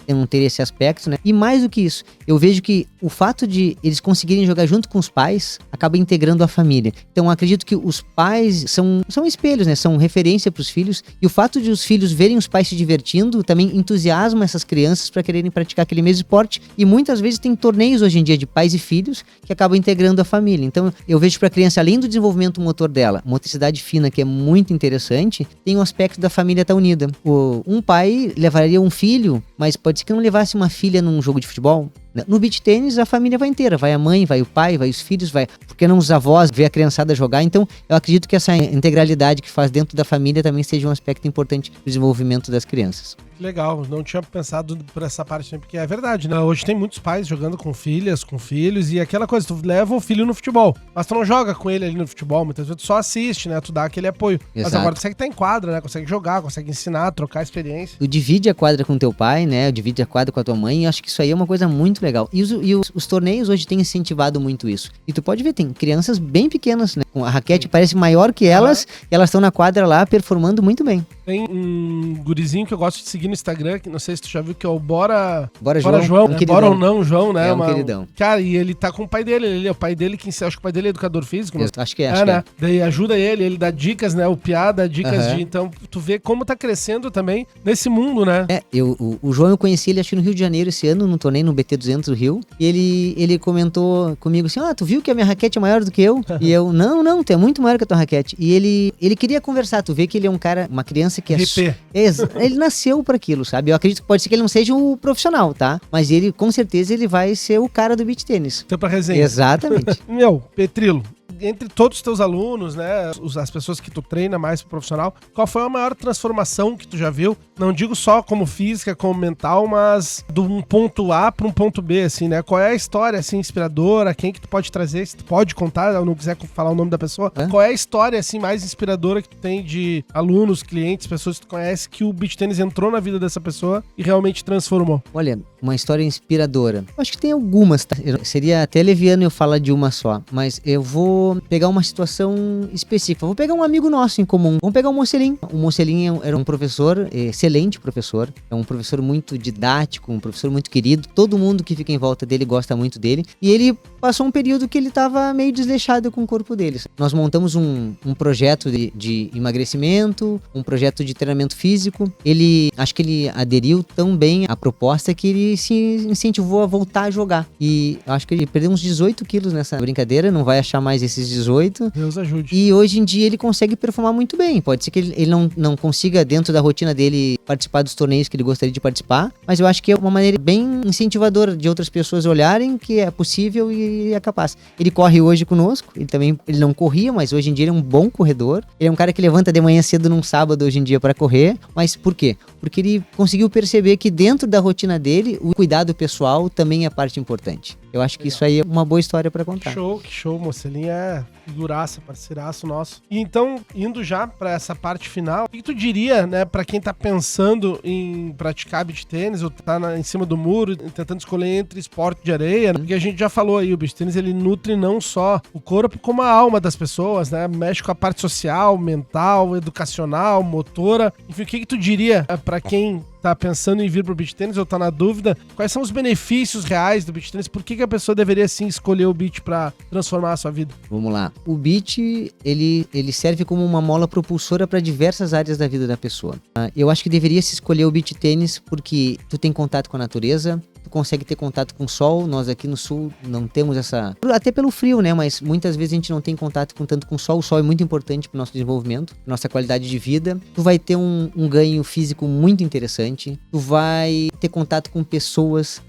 não ter esse aspecto, né? E mais do que isso, eu vejo que o fato de eles conseguirem jogar junto com os pais acaba integrando a família. Então, eu acredito que os pais são espelhos, né? São referência para os filhos. E o fato de os filhos verem os pais se divertindo também entusiasma essas crianças para quererem praticar aquele mesmo esporte. E muitas vezes tem torneios hoje em dia de pais e filhos que acabam integrando a família. Então, eu vejo para a criança, além do desenvolvimento motor dela, motricidade fina, que é muito interessante, tem um aspecto da família estar unida. Um pai levaria um filho, mas pode ser que não levasse uma filha num jogo de futebol. No beach tênis, a família vai inteira. Vai a mãe, vai o pai, vai os filhos, vai... Porque não os avós, ver a criançada jogar. Então, eu acredito que essa integralidade que faz dentro da família também seja um aspecto importante para o desenvolvimento das crianças.
Legal, não tinha pensado por essa parte, porque é verdade, né? Hoje tem muitos pais jogando com filhas, com filhos, e aquela coisa, tu leva o filho no futebol, mas tu não joga com ele ali no futebol, muitas vezes tu só assiste, né? Tu dá aquele apoio.
Exato.
Mas agora tu consegue estar em quadra, né? Consegue jogar, consegue ensinar, trocar experiência.
Tu divide a quadra com teu pai, né? Divide a quadra com a tua mãe, e acho que isso aí é uma coisa muito legal. E os torneios hoje têm incentivado muito isso. E tu pode ver, tem crianças bem pequenas, né? Com a raquete parece maior que elas, e elas estão na quadra lá performando muito bem.
Tem um gurizinho que eu gosto de seguir no Instagram, que não sei se tu já viu, que é o Bora
João,
né? Bora ou não, João, né?
É um queridão.
Cara, e ele tá com o pai dele, ele é o pai dele, acho que o pai dele é educador físico.
Acho que é.
Né? Daí ajuda ele dá dicas, né? O Piá dá dicas de... Então, tu vê como tá crescendo também nesse mundo, né?
O João eu conheci ele, acho que no Rio de Janeiro esse ano, num torneio no BT200 do Rio, e ele comentou comigo assim, tu viu que a minha raquete é maior do que eu? E eu, não, tu é muito maior que a tua raquete. E ele queria conversar, tu vê que ele é um cara, uma criança que é... Ele nasceu para aquilo, sabe? Eu acredito que pode ser que ele não seja um profissional, tá? Mas ele, com certeza, ele vai ser o cara do beach tênis.
Então, pra resenha.
Exatamente.
Petrilo, entre todos os teus alunos, né, as pessoas que tu treina mais pro profissional, qual foi a maior transformação que tu já viu? Não digo só como física, como mental, mas de um ponto A para um ponto B, assim, né? Qual é a história, assim, inspiradora? Quem que tu pode trazer? Se tu pode contar, eu não quiser falar o nome da pessoa. Qual é a história, assim, mais inspiradora que tu tem de alunos, clientes, pessoas que tu conhece, que o beach tênis entrou na vida dessa pessoa e realmente transformou?
Olha, uma história inspiradora. Eu acho que tem algumas, tá? Seria até leviano eu falar de uma só, mas eu vou pegar uma situação específica. Vou pegar um amigo nosso em comum. Vamos pegar o Mocelin. O Mocelin era um professor, excelente professor. É um professor muito didático, um professor muito querido. Todo mundo que fica em volta dele gosta muito dele. E ele passou um período que ele estava meio desleixado com o corpo dele. Nós montamos um projeto de emagrecimento, um projeto de treinamento físico. Acho que ele aderiu tão bem à proposta que ele se incentivou a voltar a jogar. E acho que ele perdeu uns 18 quilos nessa brincadeira, não vai achar mais esses 18.
Deus ajude.
E hoje em dia ele consegue performar muito bem. Pode ser que ele não consiga, dentro da rotina dele, participar dos torneios que ele gostaria de participar, mas eu acho que é uma maneira bem incentivadora de outras pessoas olharem que é possível e é capaz. Ele corre hoje conosco, ele não corria, mas hoje em dia ele é um bom corredor. Ele é um cara que levanta de manhã cedo num sábado hoje em dia para correr. Mas por quê? Porque ele conseguiu perceber que dentro da rotina dele, o cuidado pessoal também é parte importante. Eu acho que isso aí é uma boa história pra contar.
Que show, Mocelin é figuraça, parceiraço nosso. E então, indo já pra essa parte final, o que tu diria, né, pra quem tá pensando em praticar beach tênis ou tá em cima do muro, tentando escolher entre esporte de areia, né? Porque a gente já falou aí, o beach tênis ele nutre não só o corpo, como a alma das pessoas, né? Mexe com a parte social, mental, educacional, motora. Enfim, o que tu diria pra quem tá pensando em vir pro beach tênis ou tá na dúvida, quais são os benefícios reais do beach tênis? Por que a pessoa deveria sim escolher o beach pra transformar a sua vida?
Vamos lá. O beach, ele serve como uma mola propulsora para diversas áreas da vida da pessoa. Eu acho que deveria se escolher o beach tênis porque tu tem contato com a natureza, tu consegue ter contato com o sol. Nós aqui no sul não temos essa... Até pelo frio, né? Mas muitas vezes a gente não tem contato tanto com o sol. O sol é muito importante pro nosso desenvolvimento, nossa qualidade de vida. Tu vai ter um ganho físico muito interessante. Tu vai ter contato com pessoas.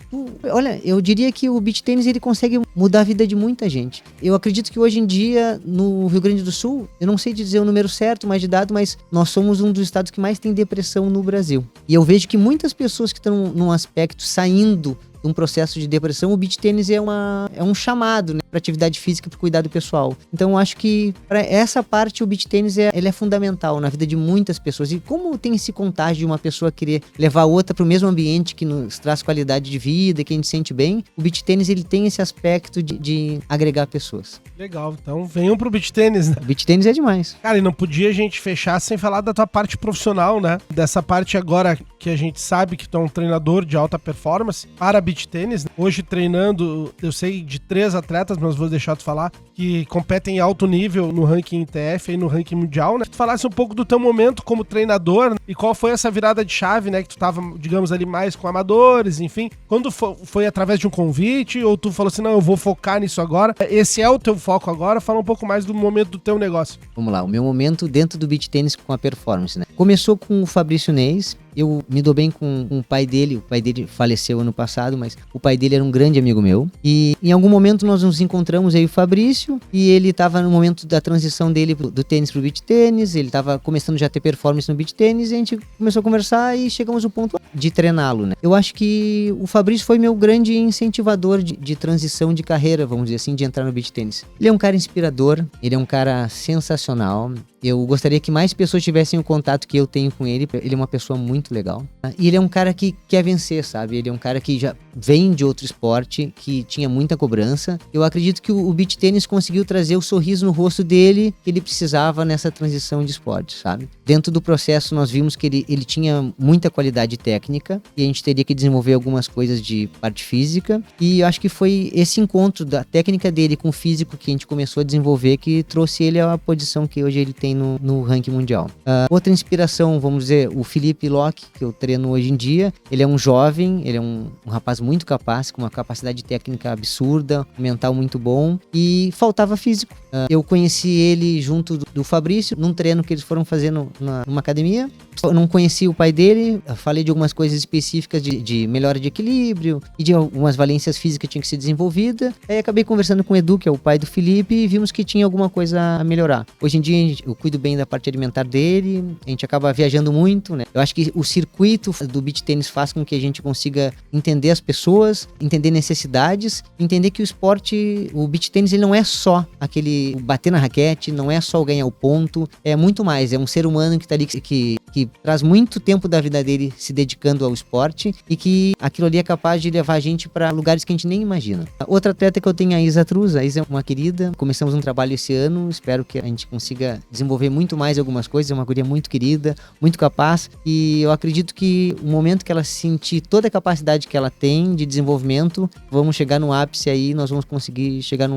Olha, eu diria que o beach tênis ele consegue mudar a vida de muita gente. Eu acredito que hoje em dia, no Rio Grande do Sul, eu não sei dizer o número certo, mais de dado, mas nós somos um dos estados que mais tem depressão no Brasil. E eu vejo que muitas pessoas que estão num aspecto saindo de um processo de depressão, o beach tênis é um chamado, né, para atividade física, para cuidado pessoal. Então eu acho que para essa parte o beach tênis ele é fundamental na vida de muitas pessoas. E como tem esse contágio de uma pessoa querer levar outra para o mesmo ambiente que nos traz qualidade de vida, que a gente sente bem, o beach tênis ele tem esse aspecto de agregar pessoas.
Legal, então venham pro beach tênis, né?
O beach tênis é demais.
Cara, e não podia a gente fechar sem falar da tua parte profissional, né? Dessa parte agora que a gente sabe que tu é um treinador de alta performance para beach tênis, né? Hoje treinando, eu sei de 3 atletas, mas vou deixar tu falar, que competem em alto nível no ranking ITF e no ranking mundial, né? Tu falasse um pouco do teu momento como treinador, né? E qual foi essa virada de chave, né? Que tu tava, digamos ali, mais com amadores, enfim. Quando foi através de um convite ou tu falou assim, não, eu vou focar nisso agora? Esse é o teu foco agora? Fala um pouco mais do momento do teu negócio.
Vamos lá, o meu momento dentro do beach tênis com a performance, né? Começou com o Fabrício Neis. Eu me dou bem com o pai dele faleceu ano passado, mas o pai dele era um grande amigo meu. E em algum momento nós nos encontramos aí o Fabrício, e ele estava no momento da transição dele do tênis pro beach tênis, ele estava começando já a ter performance no beach tênis, e a gente começou a conversar e chegamos ao ponto de treiná-lo, né? Eu acho que o Fabrício foi meu grande incentivador de transição de carreira, vamos dizer assim, de entrar no beach tênis. Ele é um cara inspirador, ele é um cara sensacional. Eu gostaria que mais pessoas tivessem o contato que eu tenho com ele. Ele é uma pessoa muito legal. E ele é um cara que quer vencer, sabe? Ele é um cara que já vem de outro esporte, que tinha muita cobrança. Eu acredito que o beach tênis conseguiu trazer o sorriso no rosto dele que ele precisava nessa transição de esporte, sabe? Dentro do processo nós vimos que ele tinha muita qualidade técnica e a gente teria que desenvolver algumas coisas de parte física. E eu acho que foi esse encontro da técnica dele com o físico que a gente começou a desenvolver que trouxe ele à posição que hoje ele tem no ranking mundial. Outra inspiração, vamos dizer, o Felipe Lock, Roque, que eu treino hoje em dia. Ele é um jovem, ele é um rapaz muito capaz, com uma capacidade técnica absurda, um mental muito bom, e faltava físico. Eu conheci ele junto do Fabrício, num treino que eles foram fazer numa academia. Eu não conheci o pai dele, falei de algumas coisas específicas de melhora de equilíbrio e de algumas valências físicas que tinham que ser desenvolvidas. Aí acabei conversando com o Edu, que é o pai do Felipe, e vimos que tinha alguma coisa a melhorar. Hoje em dia eu cuido bem da parte alimentar dele, a gente acaba viajando muito, né? Eu acho que o circuito do beach tênis faz com que a gente consiga entender as pessoas, entender necessidades, entender que o esporte, o beach tênis, ele não é só aquele bater na raquete, não é só ganhar o ponto, é muito mais, é um ser humano que tá ali, que traz muito tempo da vida dele se dedicando ao esporte e que aquilo ali é capaz de levar a gente para lugares que a gente nem imagina. Outra atleta que eu tenho é a Isa Truz. A Isa é uma querida, começamos um trabalho esse ano, espero que a gente consiga desenvolver muito mais algumas coisas, é uma guria muito querida, muito capaz, e eu acredito que o momento que ela sentir toda a capacidade que ela tem de desenvolvimento, vamos chegar no ápice aí, nós vamos conseguir chegar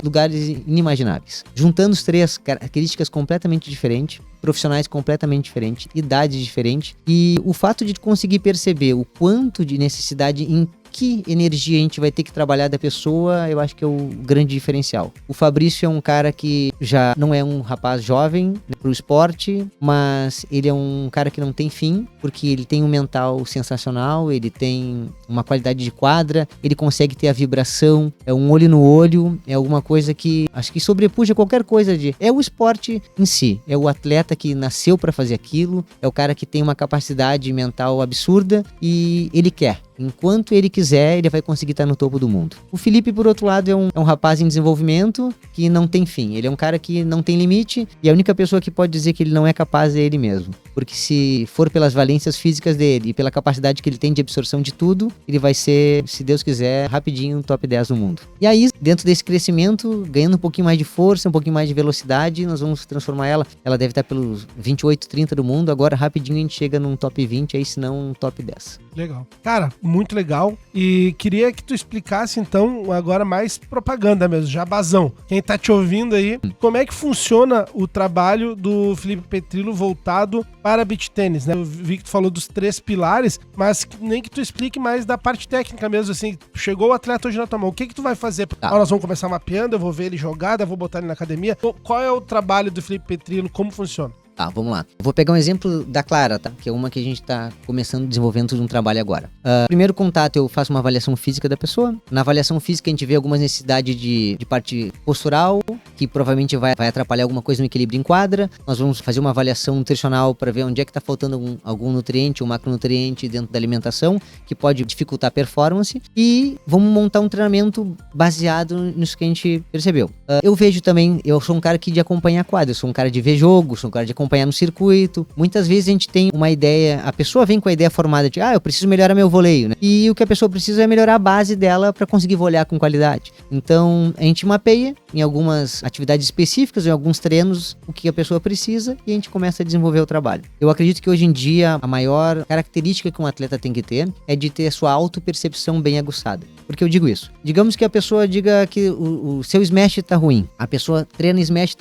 lugares inimagináveis. Juntando os três características completamente diferentes, profissionais completamente diferentes, idades diferentes, e o fato de conseguir perceber o quanto de necessidade em que energia a gente vai ter que trabalhar da pessoa, eu acho que é o grande diferencial. O Fabrício é um cara que já não é um rapaz jovem pro esporte, mas ele é um cara que não tem fim, porque ele tem um mental sensacional, ele tem uma qualidade de quadra, ele consegue ter a vibração, é um olho no olho, é alguma coisa que acho que sobrepuja qualquer coisa é o esporte em si, é o atleta que nasceu para fazer aquilo, é o cara que tem uma capacidade mental absurda e ele quer. Enquanto ele quiser, ele vai conseguir estar no topo do mundo. O Felipe, por outro lado, é um rapaz em desenvolvimento que não tem fim. Ele é um cara que não tem limite e a única pessoa que pode dizer que ele não é capaz é ele mesmo. Porque se for pelas valências físicas dele e pela capacidade que ele tem de absorção de tudo, ele vai ser, se Deus quiser, rapidinho top 10 do mundo. E aí, dentro desse crescimento, ganhando um pouquinho mais de força, um pouquinho mais de velocidade, nós vamos transformar ela. Ela deve estar pelos 28, 30 do mundo. Agora, rapidinho, a gente chega num top 20, aí se não, um top 10.
Legal. Cara, muito legal. E queria que tu explicasse, então, agora mais propaganda mesmo, jabazão. Quem tá te ouvindo aí, como é que funciona o trabalho do Felipe Petrillo voltado para beach tênis, né? Eu vi que tu falou dos 3 pilares, mas nem que tu explique mais da parte técnica mesmo, assim. Chegou o atleta hoje na tua mão, o que tu vai fazer?
Tá.
Nós vamos começar mapeando, eu vou ver ele jogar, eu vou botar ele na academia. Qual é o trabalho do Felipe Petrillo, como funciona?
Tá, vamos lá. Eu vou pegar um exemplo da Clara, tá? Que é uma que a gente tá começando desenvolvendo um trabalho agora. Primeiro contato, eu faço uma avaliação física da pessoa. Na avaliação física, a gente vê algumas necessidades de parte postural, que provavelmente vai atrapalhar alguma coisa no equilíbrio em quadra. Nós vamos fazer uma avaliação nutricional para ver onde é que tá faltando algum nutriente, um macronutriente dentro da alimentação, que pode dificultar a performance. E vamos montar um treinamento baseado nisso que a gente percebeu. Eu vejo também, eu sou um cara que de acompanhar a quadra, eu sou um cara de ver jogo, sou um cara de acompanhar no circuito. Muitas vezes a gente tem uma ideia, a pessoa vem com a ideia formada de, eu preciso melhorar meu voleio, né? E o que a pessoa precisa é melhorar a base dela para conseguir volear com qualidade. Então, a gente mapeia em algumas atividades específicas, em alguns treinos, o que a pessoa precisa e a gente começa a desenvolver o trabalho. Eu acredito que hoje em dia a maior característica que um atleta tem que ter é de ter a sua autopercepção bem aguçada. Por que eu digo isso? Digamos que a pessoa diga que o seu smash tá ruim. A pessoa treina smash,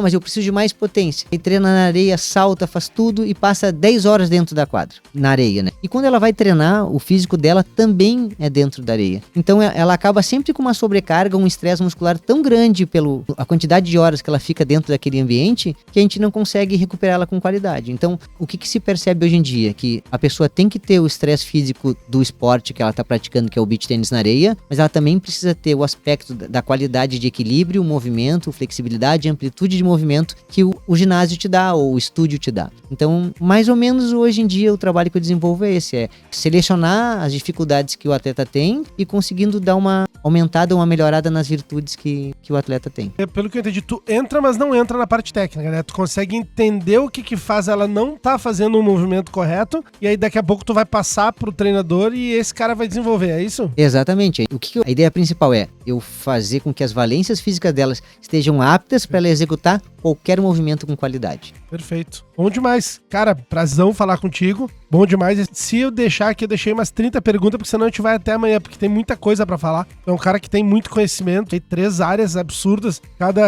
mas eu preciso de mais potência. E treina na areia, salta, faz tudo e passa 10 horas dentro da quadra, na areia, né? E quando ela vai treinar, o físico dela também é dentro da areia. Então ela acaba sempre com uma sobrecarga, um estresse muscular tão grande pela quantidade de horas que ela fica dentro daquele ambiente, que a gente não consegue recuperar ela com qualidade. Então, o que se percebe hoje em dia? Que a pessoa tem que ter o estresse físico do esporte que ela está praticando, que é o beach tênis na areia, mas ela também precisa ter o aspecto da qualidade de equilíbrio, movimento, flexibilidade, amplitude de movimento que o ginásio te dá, ou o estúdio te dá. Então, mais ou menos hoje em dia, o trabalho que eu desenvolvo é esse, é selecionar as dificuldades que o atleta tem e conseguindo dar uma aumentada, uma melhorada nas virtudes que o atleta tem.
Pelo que eu entendi, tu entra, mas não entra na parte técnica, né? Tu consegue entender o que faz ela não tá fazendo o movimento correto, e aí daqui a pouco tu vai passar pro treinador e esse cara vai desenvolver, é isso?
Exatamente. A ideia principal é eu fazer com que as valências físicas delas estejam aptas para ela executar qualquer movimento com qualidade.
Perfeito. Bom demais. Cara, prazerzão falar contigo. Bom demais. Se eu deixar aqui, eu deixei umas 30 perguntas, porque senão a gente vai até amanhã, porque tem muita coisa pra falar. É um cara que tem muito conhecimento, tem 3 áreas absurdas.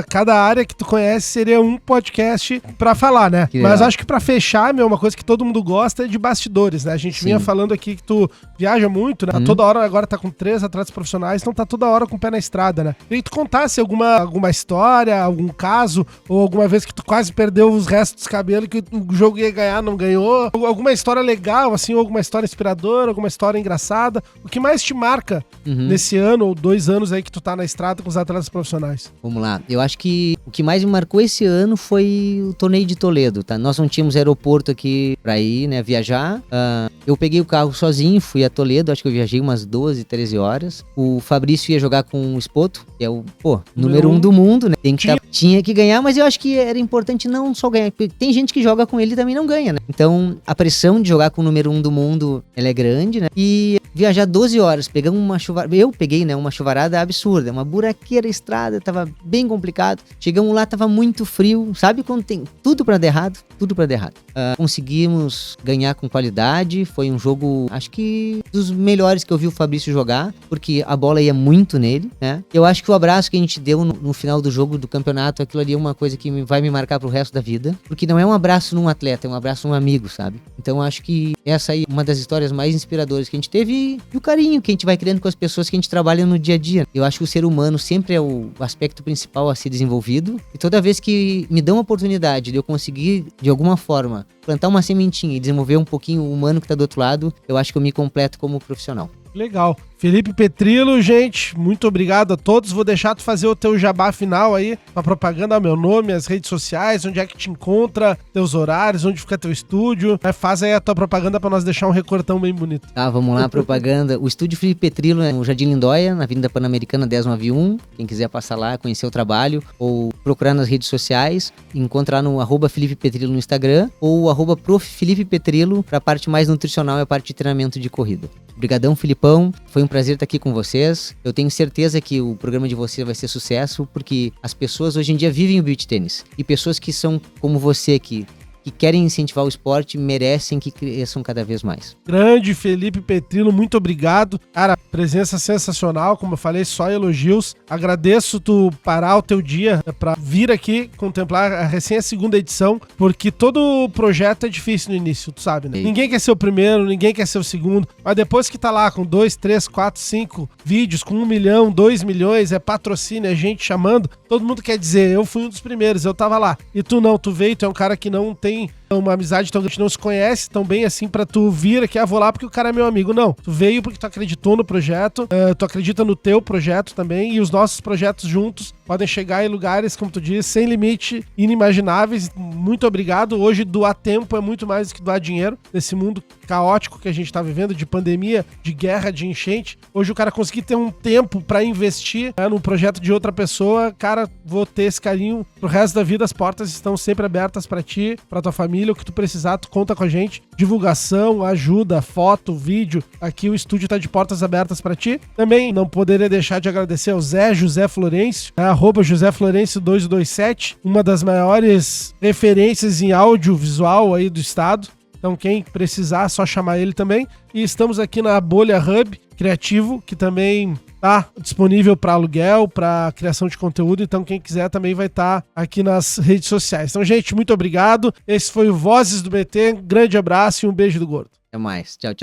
Cada área que tu conhece seria um podcast pra falar, né? Mas acho que pra fechar, uma coisa que todo mundo gosta é de bastidores, né? A gente vinha falando aqui que tu viaja muito, né? Toda hora agora tá com 3 atletas profissionais, então tá toda hora com o pé na estrada, né? E tu contasse alguma história, algum caso, ou alguma vez que tu quase perdeu os restos dos cabelos, que o jogo ia ganhar, não ganhou. Alguma história legal, assim, ou alguma história inspiradora, alguma história engraçada. O que mais te marca nesse ano ou 2 anos aí que tu tá na estrada com os atletas profissionais?
Vamos lá. Eu acho que o que mais me marcou esse ano foi o torneio de Toledo, tá? Nós não tínhamos aeroporto aqui pra ir, né, viajar. Eu peguei o carro sozinho, fui a Toledo, acho que eu viajei umas 12, 13 horas. O Fabrício ia jogar com o Espoto, que é o, número 1 do mundo, né? Tinha que ganhar, mas eu acho que era importante não só ganhar, porque tem gente que joga com ele e também não ganha, né? Então, a pressão de jogar com o número 1 do mundo, ela é grande, né? E viajar 12 horas, pegamos uma chuvarada, eu peguei, né, uma chuvarada absurda, uma buraqueira estrada, tava bem complicado. Chegamos lá, tava muito frio, sabe quando tem tudo pra dar errado? Tudo pra dar errado. Conseguimos ganhar com qualidade, foi um jogo, acho que dos melhores que eu vi o Fabrício jogar, porque a bola ia muito nele, né? Eu acho que o abraço que a gente deu no final do jogo do campeonato, aquilo ali é uma coisa que vai me marcar pro resto da vida, porque não é um abraço num atleta, é um abraço num amigo, sabe? Então acho que essa aí é uma das histórias mais inspiradoras que a gente teve e o carinho que a gente vai criando com as pessoas que a gente trabalha no dia a dia. Eu acho que o ser humano sempre é o aspecto principal a ser desenvolvido, e toda vez que me dão a oportunidade de eu conseguir, de alguma forma, plantar uma sementinha e desenvolver um pouquinho o humano que tá do outro lado, eu acho que eu me completo como profissional.
Legal. Felipe Petrillo, gente, muito obrigado a todos. Vou deixar tu fazer o teu jabá final aí, a propaganda ao meu nome, as redes sociais, onde é que te encontra, teus horários, onde fica teu estúdio. Faz aí a tua propaganda pra nós deixar um recortão bem bonito.
Tá, vamos lá, propaganda. O estúdio Felipe Petrillo é no Jardim Lindóia, na Avenida Pan-Americana 1091. Quem quiser passar lá, conhecer o trabalho, ou procurar nas redes sociais, encontrar no @Felipe Petrillo no Instagram, ou @Prof. Felipe Petrillo, pra parte mais nutricional e a parte de treinamento de corrida. Obrigadão, Filipão. Foi um prazer estar aqui com vocês. Eu tenho certeza que o programa de vocês vai ser sucesso, porque as pessoas hoje em dia vivem o beach tênis. E pessoas que são como você, que querem incentivar o esporte, merecem que cresçam cada vez mais.
Grande Felipe Petrillo, muito obrigado. Cara, presença sensacional, como eu falei, só elogios. Agradeço tu parar o teu dia pra vir aqui contemplar a segunda edição, porque todo projeto é difícil no início, tu sabe, né? Sim. Ninguém quer ser o primeiro, ninguém quer ser o segundo, mas depois que tá lá com 2, 3, 4, 5 vídeos, com 1 milhão, 2 milhões, é patrocínio, é gente chamando, todo mundo quer dizer, eu fui um dos primeiros, eu tava lá. E tu não, tu veio, tu é um cara que não tem uma amizade tão grande, não se conhece tão bem assim pra tu vir aqui, vou lá porque o cara é meu amigo. Não, tu veio porque tu acreditou no projeto, tu acredita no teu projeto também, e os nossos projetos juntos podem chegar em lugares, como tu disse, sem limite, inimagináveis. Muito obrigado. Hoje doar tempo é muito mais do que doar dinheiro nesse mundo caótico que a gente tá vivendo, de pandemia, de guerra, de enchente. Hoje o cara conseguir ter um tempo pra investir no projeto de outra pessoa, cara, vou ter esse carinho pro resto da vida. As portas estão sempre abertas pra ti, pra tua família, o que tu precisar, tu conta com a gente. Divulgação, ajuda, foto, vídeo. Aqui o estúdio tá de portas abertas pra ti. Também não poderia deixar de agradecer ao José Florencio, @José Florencio 227, uma das maiores referências em audiovisual aí do estado. Então quem precisar, só chamar ele também. E estamos aqui na Bolha Hub Criativo, que também tá disponível para aluguel, para criação de conteúdo. Então quem quiser também vai estar aqui nas redes sociais. Então, gente, muito obrigado. Esse foi o Vozes do BT. Um grande abraço e um beijo do Gordo.
Até mais. Tchau, tchau.